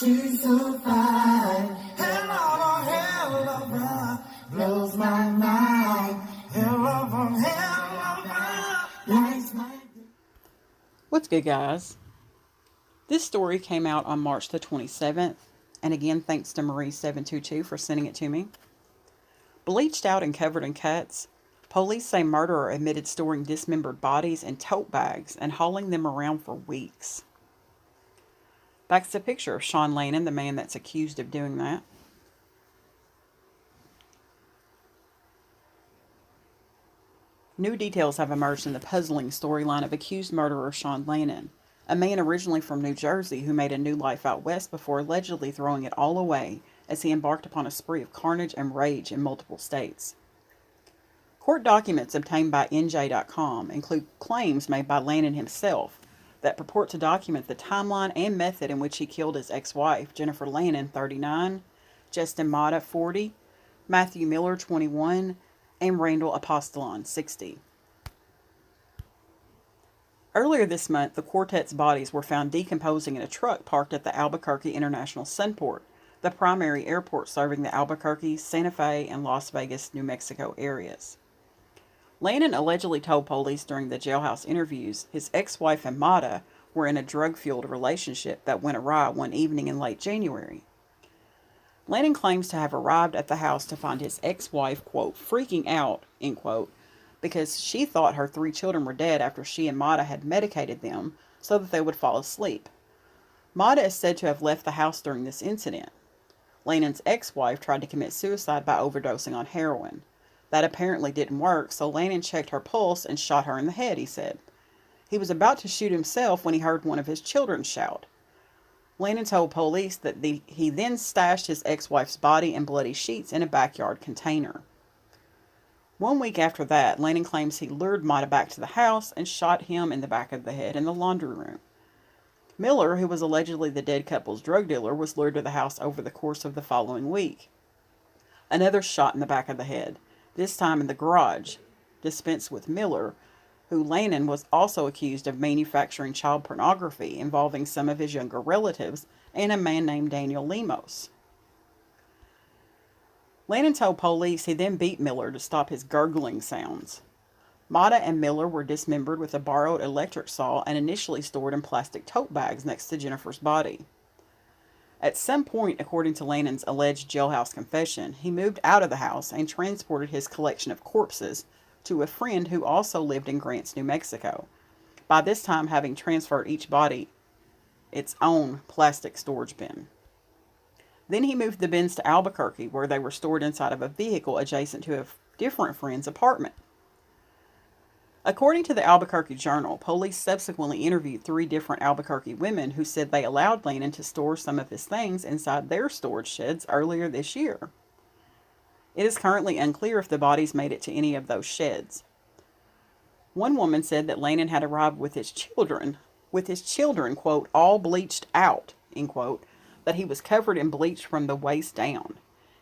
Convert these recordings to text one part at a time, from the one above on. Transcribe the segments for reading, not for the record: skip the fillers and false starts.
she's so fine. Hell of a ride, blows my mind. Hell of a ride, lights my... What's good, guys? This story came out on March the 27th, and again, thanks to Marie722 for sending it to me. Bleached out and covered in cuts, police say murderer admitted storing dismembered bodies in tote bags and hauling them around for weeks. That's a picture of Sean Lannon, the man that's accused of doing that. New details have emerged in the puzzling storyline of accused murderer Sean Lannon, a man originally from New Jersey who made a new life out west before allegedly throwing it all away as he embarked upon a spree of carnage and rage in multiple states. Court documents obtained by NJ.com include claims made by Lannon himself that purport to document the timeline and method in which he killed his ex-wife, Jennifer Lannon, 39, Justin Mata, 40, Matthew Miller, 21, and Randall Apostolon, 60. Earlier this month, the quartet's bodies were found decomposing in a truck parked at the Albuquerque International Sunport, the primary airport serving the Albuquerque, Santa Fe, and Las Vegas, New Mexico areas. Lannon allegedly told police during the jailhouse interviews his ex-wife and Mata were in a drug-fueled relationship that went awry one evening in late January. Lannon claims to have arrived at the house to find his ex-wife, quote, freaking out, end quote, because she thought her 3 children were dead after she and Mata had medicated them so that they would fall asleep. Mata is said to have left the house during this incident. Lannon's ex-wife tried to commit suicide by overdosing on heroin. That apparently didn't work, so Lannon checked her pulse and shot her in the head, he said. He was about to shoot himself when he heard one of his children shout. Lannon told police that he then stashed his ex-wife's body and bloody sheets in a backyard container. 1 week after that, Lannon claims he lured Mata back to the house and shot him in the back of the head in the laundry room. Miller, who was allegedly the dead couple's drug dealer, was lured to the house over the course of the following week. Another shot in the back of the head, this time in the garage, dispensed with Miller, who Lannon was also accused of manufacturing child pornography involving some of his younger relatives and a man named Daniel Lemos. Lannon told police he then beat Miller to stop his gurgling sounds. Mata and Miller were dismembered with a borrowed electric saw and initially stored in plastic tote bags next to Jennifer's body. At some point, according to Lannon's alleged jailhouse confession, he moved out of the house and transported his collection of corpses to a friend who also lived in Grants, New Mexico, by this time having transferred each body its own plastic storage bin. Then he moved the bins to Albuquerque, where they were stored inside of a vehicle adjacent to a different friend's apartment. According to the Albuquerque Journal, police subsequently interviewed 3 different Albuquerque women who said they allowed Lannon to store some of his things inside their storage sheds earlier this year. It is currently unclear if the bodies made it to any of those sheds. One woman said that Lannon had arrived with his children, quote, all bleached out, end quote, that he was covered in bleach from the waist down,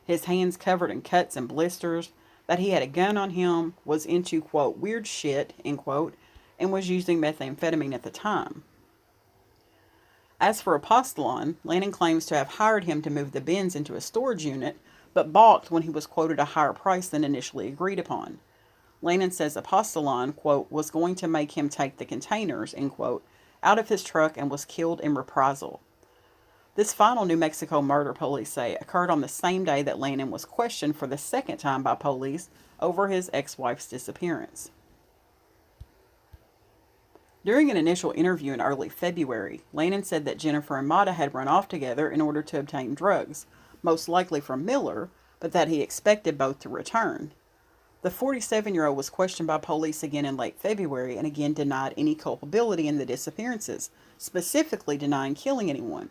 his hands covered in cuts and blisters, that he had a gun on him, was into, quote, weird shit, end quote, and was using methamphetamine at the time. As for Apostolon, Lannon claims to have hired him to move the bins into a storage unit, but balked when he was quoted a higher price than initially agreed upon. Lannon says Apostolon, quote, was going to make him take the containers, end quote, out of his truck and was killed in reprisal. This final New Mexico murder, police say, occurred on the same day that Lannon was questioned for the second time by police over his ex-wife's disappearance. During an initial interview in early February, Lannon said that Jennifer and Mata had run off together in order to obtain drugs, most likely from Miller, but that he expected both to return. The 47-year-old was questioned by police again in late February and again denied any culpability in the disappearances, specifically denying killing anyone.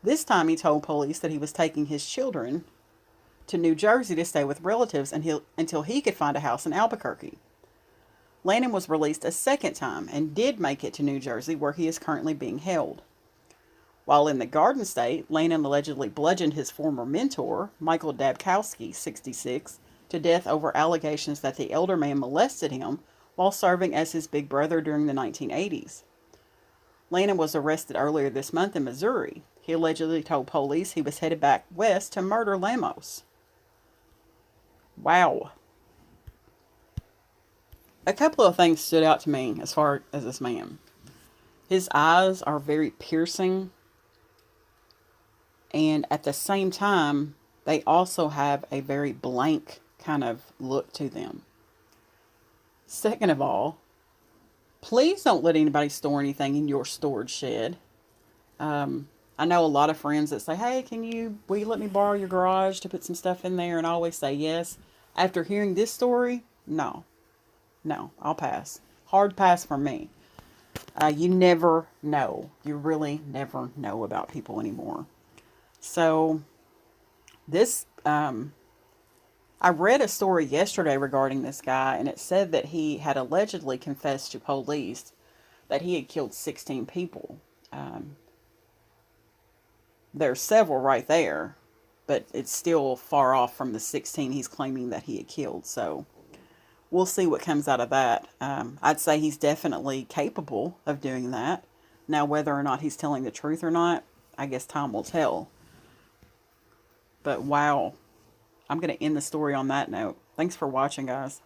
This time he told police that he was taking his children to New Jersey to stay with relatives until he could find a house in Albuquerque. Lannon was released a second time and did make it to New Jersey, where he is currently being held. While in the Garden State, Lannon allegedly bludgeoned his former mentor, Michael Dabkowski, 66, to death over allegations that the elder man molested him while serving as his big brother during the 1980s. Lannon was arrested earlier this month in Missouri. He allegedly told police he was headed back west to murder Lamos. Wow. A couple of things stood out to me as far as this man. His eyes are very piercing, and at the same time, they also have a very blank kind of look to them. Second of all, please don't let anybody store anything in your storage shed. I know a lot of friends that say, hey, will you let me borrow your garage to put some stuff in there? And I always say yes. After hearing this story, no, I'll pass. Hard pass for me. You never know. You really never know about people anymore. So this, I read a story yesterday regarding this guy, and it said that he had allegedly confessed to police that he had killed 16 people. There's several right there, but it's still far off from the 16 he's claiming that he had killed. So we'll see what comes out of that. I'd say he's definitely capable of doing that. Now, whether or not he's telling the truth or not, I guess time will tell. But wow, I'm going to end the story on that note. Thanks for watching, guys.